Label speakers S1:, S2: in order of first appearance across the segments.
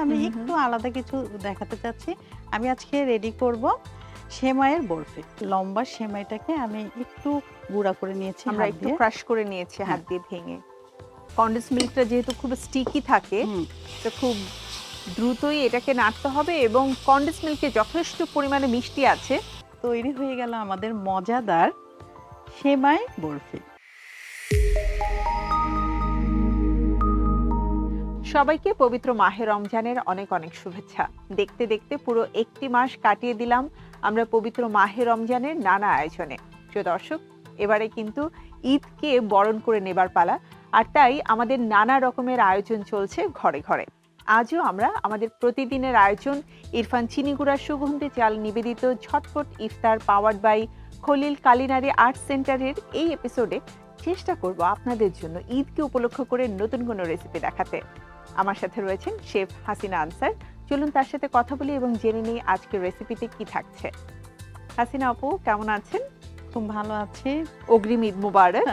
S1: আমি একটু আলাদা কিছু দেখাতে চাচ্ছি। আমি আজকে রেডি করব সেমাইয়ের বরফি। লম্বা সেমাইটাকে আমি একটু গুঁড়া করে নিয়েছি,
S2: আমরা একটু ক্রাশ করে নিয়েছি হাত দিয়ে ভেঙে। কনডেন্স মিল্কটা যেহেতু খুব স্টিকি থাকে, তো খুব দ্রুতই এটাকে নাড়তে হবে এবং কনডেন্স মিল্কে যথেষ্ট পরিমাণে মিষ্টি আছে।
S1: তৈরি হয়ে গেল আমাদের মজাদার সেমাই বরফি।
S2: সবাইকে পবিত্র মাহে রমজানের অনেক অনেক শুভেচ্ছা। দেখতে দেখতে পুরো একটি মাস কাটিয়ে দিলাম আমরা পবিত্র মাহে রমজানের নানা আয়োজনে। প্রিয় দর্শক, এবারে কিন্তু ঈদকে বরণ করে নেবার পালা, আর তাই আমাদের নানা রকমের আয়োজন চলছে ঘরে ঘরে। আজও আমরা আমাদের প্রতিদিনের আয়োজন ইরফান চিনিগুড়া সুগন্ধি চাল নিবেদিত ঝটপট ইফতার powered by Khalil culinary art সেন্টারের এই এপিসোডে চেষ্টা করব আপনাদের জন্য ঈদকে উপলক্ষ করে নতুন কোনো রেসিপি দেখাতে। আমার সাথে রয়েছেন শেফ হাসিনা আনসার। চলুন তার সাথে কথা বলি এবং জেনে নিই আজকের রেসিপিতে কি থাকছে। হাসিনা আপু, কেমন আছেন?
S1: খুব ভালো আছি।
S2: অগ্রিম ঈদ মুবারক।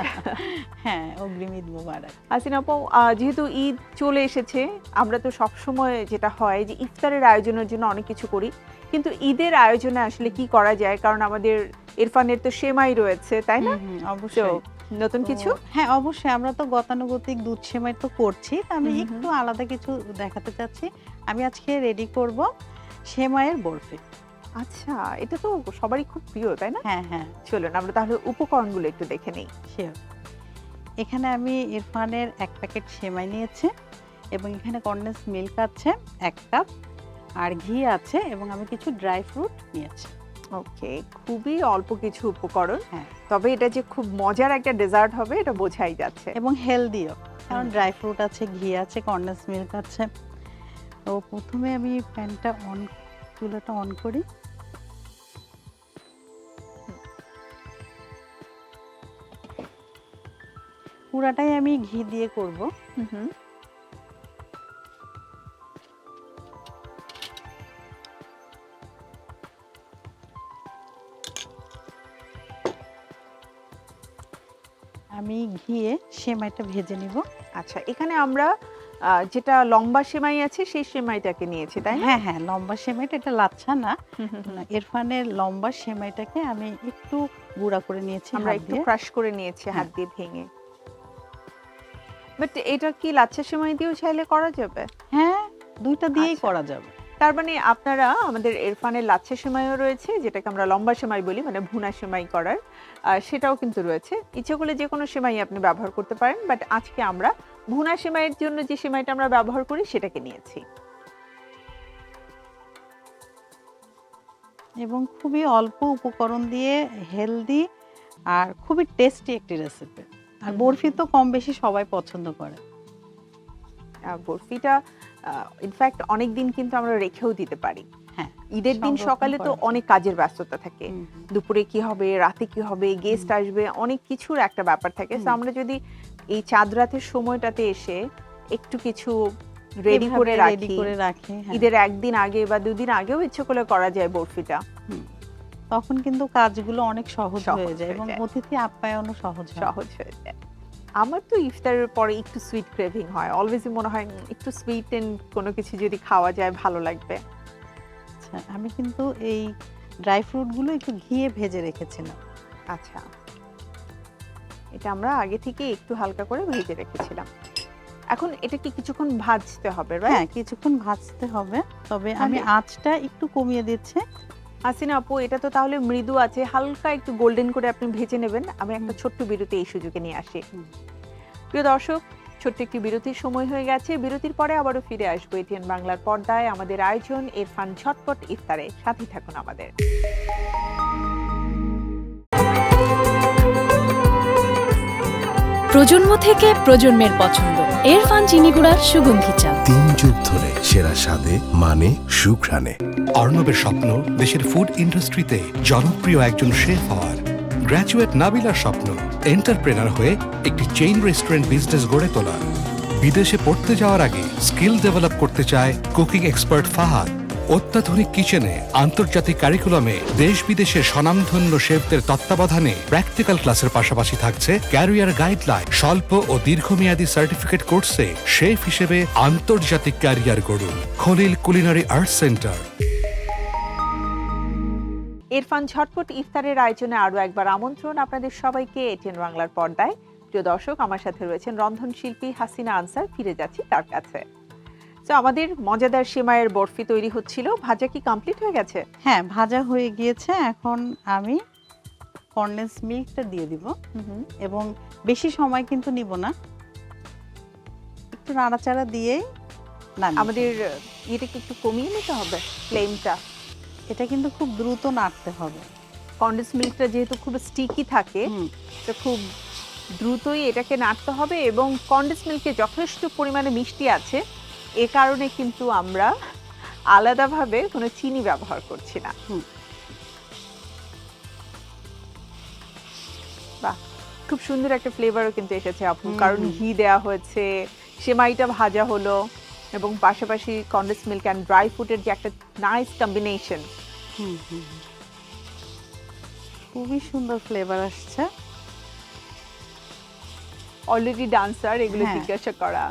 S1: হ্যাঁ, অগ্রিম ঈদ মুবারক।
S2: হাসিনা আপু, যেহেতু ঈদ চলে এসেছে, আমরা তো সবসময় যেটা হয় যে ইফতারের আয়োজনের জন্য অনেক কিছু করি, কিন্তু ঈদের আয়োজনে আসলে কি করা যায়? কারণ আমাদের ইরফানের তো সেমাই রয়েছে, তাই না?
S1: অবশ্যই।
S2: নতুন কিছু?
S1: হ্যাঁ, অবশ্যই। আমরা তো গতানুগতিক দুধ সেমাই তো করছি, আমি একটু আলাদা কিছু দেখাতে চাচ্ছি। আমি আজকে রেডি করব সেমাইয়ের বরফি।
S2: আচ্ছা, এটা তো সবারই খুব প্রিয়, তাই না?
S1: হ্যাঁ হ্যাঁ,
S2: চলুন আমরা তাহলে উপকরণগুলো একটু দেখে নিই।
S1: শিওর। এখানে আমি ইরফানের 1 প্যাকেট সেমাই নিয়েছি এবং এখানে কনডেন্স মিল্ক আছে 1 কাপ, আর ঘি আছে এবং আমি কিছু ড্রাই ফ্রুট নিয়েছি।
S2: ওকে, খুবই অল্প কিছু উপকরণ,
S1: হ্যাঁ,
S2: তবে এটা যে খুব মজার একটা ডেজার্ট হবে এটা বোঝাই যাচ্ছে।
S1: এবং হেলদিও, কারণ ড্রাই ফ্রুট আছে, ঘি আছে, কনডেন্স মিল্ক আছে। তো প্রথমে আমি চুলাটা অন করি। পুরাটাই আমি ঘি দিয়ে করব। আমি ঘিয়ে সেমাইটা ভেজে নিব।
S2: আচ্ছা, এখানে আমরা যেটা লম্বা সেমাই আছে সেই সেমাইটাকে নিয়েছি, তাই না?
S1: হ্যাঁ হ্যাঁ, লম্বা সেমাইটা, এটা লাচ্ছা না। ইরফানের লম্বা সেমাইটাকে আমি একটু গুঁড়া করে নিয়েছি,
S2: আমরা একটু ক্রাশ করে নিয়েছি হাত দিয়ে ভেঙে। বাট এটা কি লাচ্ছা সেমাই দিয়েও চাইলে করা যাবে?
S1: হ্যাঁ, দুইটা দিয়েই করা যাবে।
S2: তার মানে আপনারা আমাদের ইরফানের লাচ্ছা সেমাইও রয়েছে, যেটাকে আমরা লম্বা সেমাই বলি, মানে ভুনা সেমাই করার, সেটাও কিন্তু রয়েছে। ইচ্ছে করলে যে কোনো সেমাই আপনি ব্যবহার করতে পারেন, বাট আজকে আমরা ভুনা সেমাইয়ের জন্য যে সেমাইটা আমরা ব্যবহার করি সেটাকে নিয়েছি।
S1: এবং খুবই অল্প উপকরণ দিয়ে হেলদি আর খুবই টেস্টি একটি রেসিপি। আর বরফি তো কম বেশি সবাই পছন্দ করে।
S2: বরফিটা ইনফ্যাক্ট অনেক দিন কিন্তু আমরা রেখেও দিতে পারি।
S1: হ্যাঁ,
S2: ঈদের দিন সকালে তো অনেক কাজের ব্যস্ততা থাকে, দুপুরে কি হবে, রাতে কি হবে, গেস্ট আসবে, অনেক কিছুর একটা ব্যাপার থাকে। তো আমরা যদি এই চাঁদ রাতের সময়টাতে এসে একটু কিছু রেডি করে রাখি, ঈদের একদিন আগে বা দুদিন আগেও ইচ্ছে করলে করা যায় বরফিটা,
S1: তখন কিন্তু কাজগুলো অনেক সহজ হয়ে যায় এবং অতিথি আপ্যায়নও সহজ
S2: হয়ে যায়। আমার তো ইফতারের পরে একটু সুইট ক্রেভিং হয়, অলওয়েজই মনে হয় একটু সুইট এন্ড কোনো কিছু যদি খাওয়া যায় ভালো লাগবে।
S1: আচ্ছা, আমি কিন্তু এই ড্রাই ফ্রুটগুলো একটু ঘিয়ে ভেজে রেখেছিলাম।
S2: আচ্ছা, এটা আমরা আগে থেকে একটু হালকা করে ভেজে রেখেছিলাম। এখন এটা কি কিছুক্ষণ ভাজতে হবে?
S1: হ্যাঁ, কিছুক্ষণ ভাজতে হবে, তবে আমি আঁচটা একটু কমিয়ে দিচ্ছি।
S2: হাসিনা আপু, এটা তো তাহলে মৃদু আছে, হালকা একটু গোল্ডেন করে আপনি ভেজে নেবেন। আমি একটা ছোট্ট বিরতি এই সুযোগে নিয়ে আসি। প্রিয় দর্শক, ছোট্ট একটি বিরতির সময় হয়ে গেছে। বিরতির পরে আবারও ফিরে আসবো এটিএন বাংলার পর্দায় আমাদের আয়োজন ইরফান ঝটপট ইফতারে। সাথে থাকুন আমাদের।
S3: প্রজন্ম থেকে প্রজন্মের পছন্দ ইরফান চিনিগুড়ার সুগন্ধি চা।
S4: 3 যুগ ধরে সেরা স্বাদে, মানে, সুঘ্রাণে।
S5: অর্ণবের স্বপ্ন দেশের ফুড ইন্ডাস্ট্রিতে জনপ্রিয় একজন শেফ হওয়ার। গ্র্যাজুয়েট নাবিলার স্বপ্ন এন্টারপ্রেনার হয়ে একটি চেইন রেস্টুরেন্ট বিজনেস গড়ে তোলা। বিদেশে পড়তে যাওয়ার আগে স্কিল ডেভেলপ করতে চায় কুকিং এক্সপার্ট ফাহাদ। অত্যাধুনিক কিচেনে আন্তর্জাতিক কারিকুলামে দেশ বিদেশের স্বনামধন্য শেফদের তত্ত্বাবধানে প্র্যাকটিক্যাল ক্লাসের পাশাপাশি থাকছে ক্যারিয়ার গাইডলাইন। স্বল্প ও দীর্ঘমেয়াদী সার্টিফিকেট কোর্সে শেফ হিসেবে আন্তর্জাতিক ক্যারিয়ার গড়ুন। Khalil culinary arts centre.
S2: Irfan ঝটপট ইফতারের আয়োজনে আরো একবার আমন্ত্রণ আপনাদের সবাইকে এটিএন বাংলার পর্দায়। প্রিয় দর্শক, আমার সাথে রয়েছেন রন্ধনশিল্পী হাসিনা আনসার। ফিরে যাচ্ছি তার কাছে। তো আমাদের মজাদার সেমাইয়ের বরফি তৈরি হচ্ছিল, ভাজা কি কমপ্লিট হয়ে গেছে?
S1: হ্যাঁ, ভাজা হয়ে গিয়েছে। এখন আমি কনডেন্স মিল্কটা দিয়ে দিব এবং বেশি সময় কিন্তু নিব না, একটু নাড়াচাড়া দিয়ে
S2: আমাদের এটাকে একটু কমিয়ে নিতে হবে ফ্লেমটা।
S1: এটা কিন্তু খুব দ্রুত নাড়তে হবে।
S2: কনডেন্স মিল্কটা যেহেতু খুব স্টিকি থাকে, তো খুব দ্রুতই এটাকে নাড়তে হবে। এবং কনডেন্স মিল্কে যথেষ্ট পরিমাণে মিষ্টি আছে, এ কারণে কিন্তু আমরা আলাদাভাবে কোনো চিনি ব্যবহার করছি না। বাহ, খুব সুন্দর একটা ফ্লেভারও কিন্তু এসেছে আপু, কারণ ঘি দেয়া হয়েছে, সেমাইটা ভাজা হলো এবং পাশাপাশি কনডেন্স মিল্ক অ্যান্ড ড্রাই ফ্রুটের যে একটা নাইস কম্বিনেশন।
S1: খুবই সুন্দর ফ্লেভার আসছে।
S2: অলরেডি ডান্সার এগুলো জিজ্ঞাসা করা।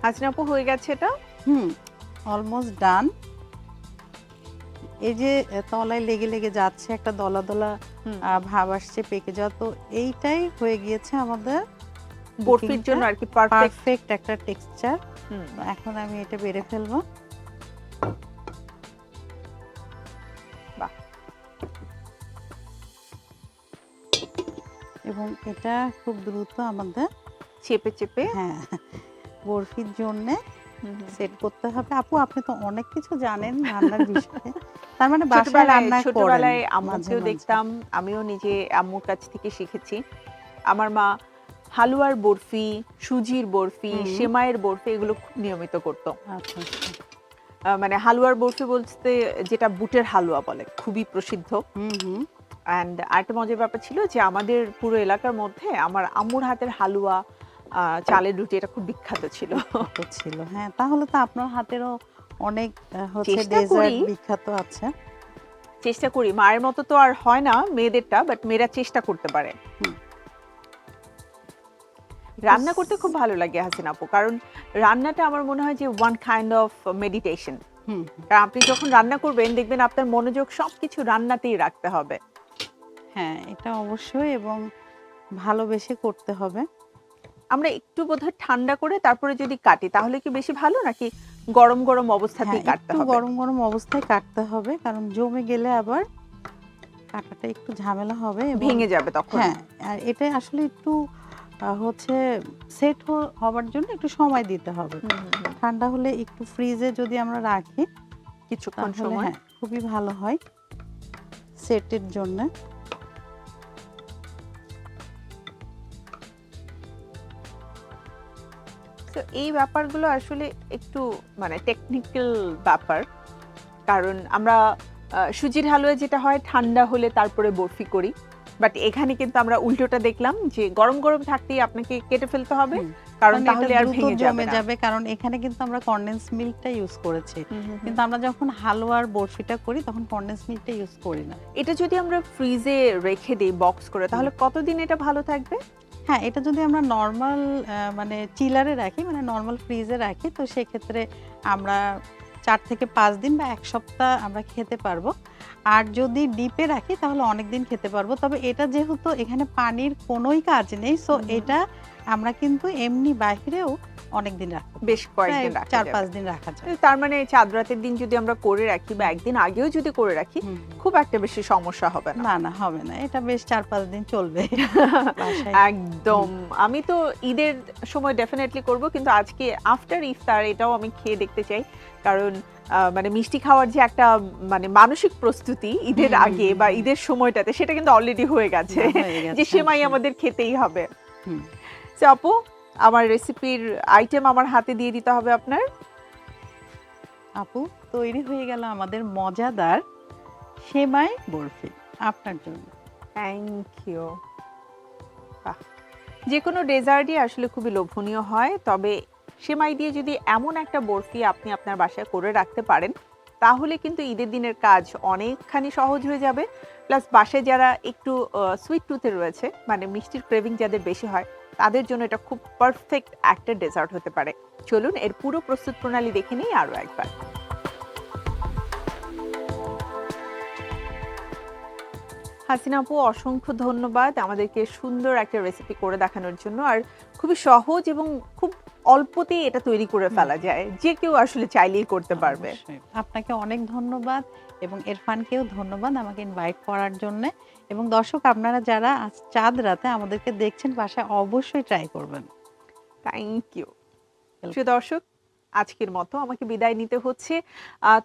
S2: হাসিনা আপু, হয়ে গেছে এটা?
S1: Almost done. এই যে তলায় লেগে লেগে যাচ্ছে, একটা দলা দলা ভাব আসছে পেকে যাওয়া, তো এইটাই হয়ে গিয়েছে আমাদের
S2: বরফির জন্য আর কি
S1: পারফেক্ট একটা টেক্সচার। এখন আমি এটা বেড়ে ফেলবো। এবং এটা খুব দ্রুত আমাদের
S2: চেপে চেপে
S1: বরফির জন্য সেট করতে হবে। আপু, আপনি তো অনেক কিছু জানেন রান্নার বিষয়ে, তার মানে বাসায় রান্না করেন?
S2: ছোটবেলায় আম্মুকেও দেখতাম, আমিও নিজে আম্মুর কাছ থেকে শিখেছি। আমার মা হালুয়ার বরফি, সুজির বরফি, সেমাইয়ের বরফি এগুলো খুব নিয়মিত করতো। মানে হালুয়ার বরফি বলতে যেটা বুটের হালুয়া বলে, খুবই প্রসিদ্ধ। অ্যান্ড আরেকটা মজার ব্যাপার ছিল যে আমাদের পুরো এলাকার মধ্যে আমার আম্মুর হাতের হালুয়া, চালের রুটি, এটা খুব বিখ্যাত ছিল।
S1: হ্যাঁ, তাহলে তো আপনার হাতেরও অনেক হচ্ছে ডেজার্ট বিখ্যাত আছে।
S2: চেষ্টা করি, মায়ের মতো তো আর হয় না মেয়েদেরটা, বাট মেয়েরা চেষ্টা করতে পারে। রান্না করতে খুব ভালো লাগে হাসিনা আপু, কারণ রান্নাটা আমার মনে হয় যে ওয়ান কাইন্ড অফ মেডিটেশন। কারণ আপনি যখন রান্না করবেন দেখবেন আপনার মনোযোগ সবকিছু রান্নাতেই রাখতে হবে।
S1: হ্যাঁ, এটা অবশ্যই, এবং ভালোবেসে করতে হবে।
S2: আমরা একটু বোধহয় ঠান্ডা করে তারপরে যদি কাটি তাহলে কি বেশি ভালো, নাকি গরম গরম অবস্থাতেই কাটতে হবে?
S1: গরম গরম অবস্থায় কাটতে হবে, কারণ জমে গেলে আবার কাটাটা একটু ঝামেলা হবে,
S2: ভেঙে যাবে তখন।
S1: হ্যাঁ, আর এটা আসলে একটু হচ্ছে সেট হওয়ার জন্য একটু সময় দিতে হবে। ঠান্ডা হলে একটু ফ্রিজে যদি আমরা রাখি
S2: কিছুক্ষণ সময়,
S1: খুবই ভালো হয় সেটের জন্য।
S2: তো এই ব্যাপারগুলো আসলে একটু মানে টেকনিক্যাল ব্যাপার, কারণ আমরা সুজির হালুয়া যেটা হয় ঠান্ডা হলে তারপরে বরফি করি, বাট এখানে কিন্তু আমরা উল্টোটা দেখলাম যে গরম গরম থাকতেই আপনাকে কেটে ফেলতে হবে, কারণ তাহলে আর ভেঙে
S1: যাবে। কারণ এখানে কিন্তু আমরা কনডেন্স মিল্কটা ইউজ করেছি, কিন্তু আমরা যখন হালুয়ার বরফিটা করি তখন কনডেন্স মিল্কটা ইউজ করি না।
S2: এটা যদি আমরা ফ্রিজে রেখে দিই বক্স করে, তাহলে কতদিন এটা ভালো থাকবে?
S1: হ্যাঁ, এটা যদি আমরা নর্মাল মানে চিলারে রাখি, মানে নর্মাল ফ্রিজে রাখি, তো সেক্ষেত্রে আমরা 4 থেকে 5 দিন বা 1 সপ্তাহ আমরা খেতে পারবো। আর যদি ডিপে রাখি তাহলে অনেক দিন খেতে পারবো। তবে এটা যেহেতু এখানে পানির কোনোই কাজ নেই, সো এটা আমরা কিন্তু এমনি বাহিরেও অনেক দিন রাখতে,
S2: বেশ কয়েকদিন রাখা যাবে,
S1: 4-5 দিন রাখা যায়।
S2: তার মানে চাঁদ রাতের দিন যদি আমরা করে রাখি বা একদিন আগেও যদি করে রাখি, খুব একটা বেশি সমস্যা হবে না।
S1: না, হবে না, এটা বেশ 4-5 দিন চলবে।
S2: একদম। আমি তো ঈদের সময় ডেফিনেটলি করব, কিন্তু আজকে আফটার ইফতার এটাও আমি খেয়ে দেখতে চাই, কারণ মানে মিষ্টি খাওয়ার যে একটা মানে মানসিক প্রস্তুতি ঈদের আগে বা ঈদের সময়টাতে, সেটা কিন্তু অলরেডি হয়ে গেছে যে সেমাই আমাদের খেতেই হবে। আপু, আমার রেসিপির আইটেম আমার হাতে দিয়ে দিতে হবে আপনার।
S1: আপু, তৈরি হয়ে গেল আমাদের মজাদার সেমাই বরফি আপনার জন্য।
S2: Thank you. যে কোনো ডেজার্টই আসলে খুবই লোভনীয় হয়, তবে সেমাই দিয়ে যদি এমন একটা বরফি আপনি আপনার বাসায় করে রাখতে পারেন, তাহলে কিন্তু ঈদের দিনের কাজ অনেকখানি সহজ হয়ে যাবে। প্লাস বাসায় যারা একটু সুইট টুথে রয়েছে, মানে মিষ্টির ক্রেভিং যাদের বেশি হয়, তাদের জন্য এটা খুব পারফেক্ট একটা ডেজার্ট হতে পারে। চলুন এর পুরো প্রস্তুত প্রণালী দেখে নিই আরও একবার। হাসিনা আপু, অসংখ্য ধন্যবাদ আমাদেরকে সুন্দর একটা রেসিপি করে দেখানোর জন্য। আর খুবই সহজ এবং খুব অল্পতেই এটা তৈরি করে ফেলা যায়, যে কেউ আসলে চাইলেই করতে পারবে।
S1: অবশ্যই। আপনাকে অনেক ধন্যবাদ এবং ইরফানকেও ধন্যবাদ আমাকে ইনভাইট করার জন্য। এবং দর্শক, আপনারা যারা আজ চাঁদ রাতে আমাদেরকে দেখছেন, বাসায় অবশ্যই ট্রাই করবেন।
S2: Thank you.
S1: Welcome.
S2: প্রিয় দর্শক, আজকের মতো আমাকে বিদায় নিতে হচ্ছে।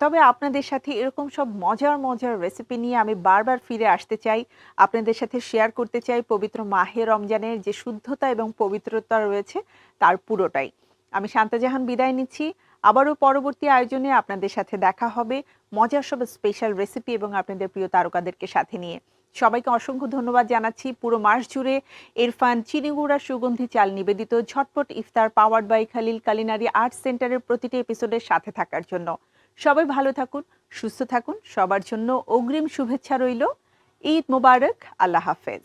S2: তবে আপনাদের সাথে এরকম সব মজার মজার রেসিপি নিয়ে আমি বারবার ফিরে আসতে চাই, আপনাদের সাথে শেয়ার করতে চাই পবিত্র মাহে রমজানের যে শুদ্ধতা এবং পবিত্রতা রয়েছে তার পুরোটাই। আমি শান্তা জাহান বিদায় নিচ্ছি। আবারও পরবর্তী আয়োজনে আপনাদের সাথে দেখা হবে মজার সব স্পেশাল রেসিপি এবং আপনাদের প্রিয় তারকাদেরকে সাথে নিয়ে। সবাইকে অসংখ্য ধন্যবাদ জানাচ্ছি পুরো মাস জুড়ে ইরফান চিনিগুড়া সুগন্ধি চাল নিবেদিত ঝটপট ইফতার powered by Khalil culinary arts সেন্টারের প্রতিটি এপিসোডের সাথে থাকার জন্য। সবাই ভালো থাকুন, সুস্থ থাকুন, সবার জন্য অগ্রিম শুভেচ্ছা রইল। ঈদ মোবারক, আল্লাহ হাফেজ।